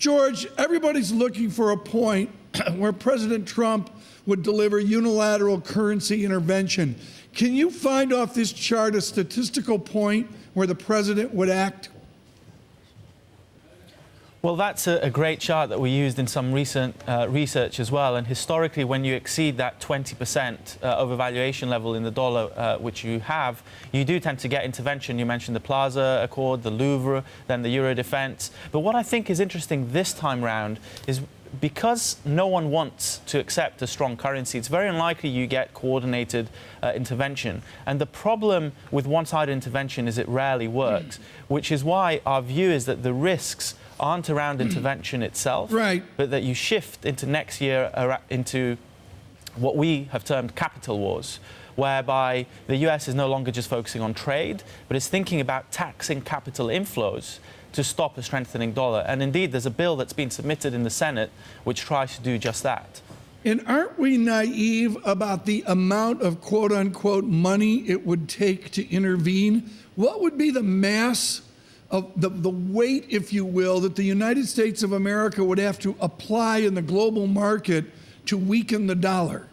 George, everybody's looking for a point where President Trump would deliver unilateral currency intervention. Can you find off this chart a statistical point where the president would act? Well, that's a great chart that we used in some recent research as well. And historically, when you exceed that 20% overvaluation level in the dollar, which you have, you do tend to get intervention. You mentioned the Plaza Accord, the Louvre, then the Euro defense. But what I think is interesting this time round is because no one wants to accept a strong currency, it's very unlikely you get coordinated intervention. And the problem with one-sided intervention is it rarely works, which is why our view is that the risks aren't around intervention itself, right, but that you shift into next year into what we have termed capital wars, whereby the US is no longer just focusing on trade, but is thinking about taxing capital inflows to stop a strengthening dollar. And indeed, there's a bill that's been submitted in the Senate which tries to do just that. And aren't we naive about the amount of quote-unquote money it would take to intervene? What would be the mass of the weight, if you will, that the United States of America would have to apply in the global market to weaken the dollar?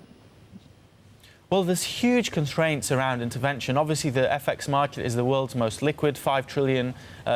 Well, there's huge constraints around intervention. Obviously, the FX market is the world's most liquid, 5 trillion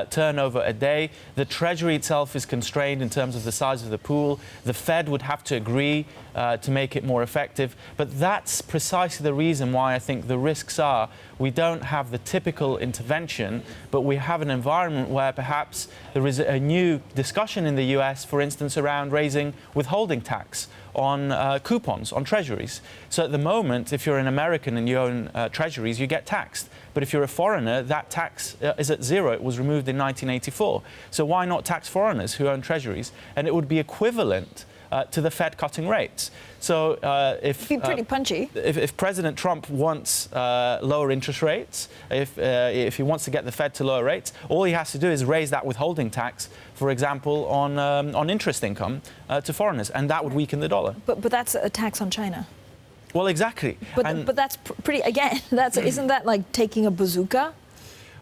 turnover a day. The Treasury itself is constrained in terms of the size of the pool. The Fed would have to agree to make it more effective. But that's precisely the reason why I think the risks are we don't have the typical intervention, but we have an environment where perhaps there is a new discussion in the US, for instance, around raising withholding tax on coupons, on treasuries. So at the moment, if you're an American and you own treasuries, you get taxed. But if you're a foreigner, that tax is at zero. It was removed in 1984. So why not tax foreigners who own treasuries? And it would be equivalent to the Fed cutting rates. So if it'd be pretty punchy. If President Trump wants lower interest rates, if he wants to get the Fed to lower rates, all he has to do is raise that withholding tax, for example, on interest income to foreigners, and that would weaken the dollar. But that's a tax on China. Well, exactly. But that's pretty. Again, isn't that like taking a bazooka?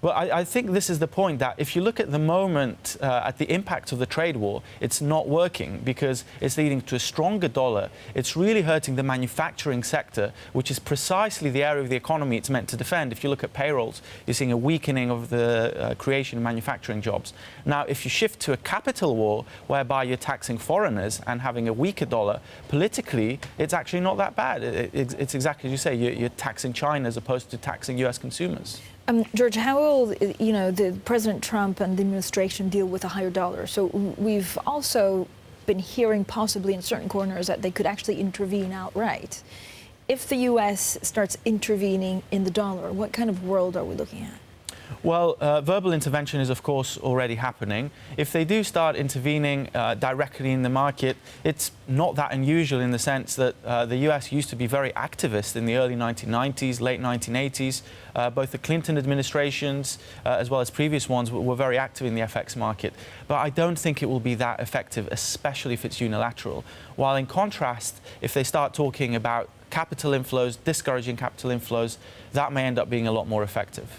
Well, I think this is the point, that if you look at the moment at the impact of the trade war, it's not working because it's leading to a stronger dollar. It's really hurting the manufacturing sector, which is precisely the area of the economy it's meant to defend. If you look at payrolls, you're seeing a weakening of the creation of manufacturing jobs. Now, if you shift to a capital war whereby you're taxing foreigners and having a weaker dollar, politically, it's actually not that bad. It's exactly as you say, you're taxing China as opposed to taxing US consumers. George, how will the President Trump and the administration deal with a higher dollar? So we've also been hearing possibly in certain corners that they could actually intervene outright. If the U.S. starts intervening in the dollar, what kind of world are we looking at? Well, verbal intervention is, of course, already happening. If they do start intervening directly in the market, it's not that unusual in the sense that the US used to be very activist in the early 1990s, late 1980s. Both the Clinton administrations, as well as previous ones, were very active in the FX market. But I don't think it will be that effective, especially if it's unilateral. While in contrast, if they start talking about capital inflows, discouraging capital inflows, that may end up being a lot more effective.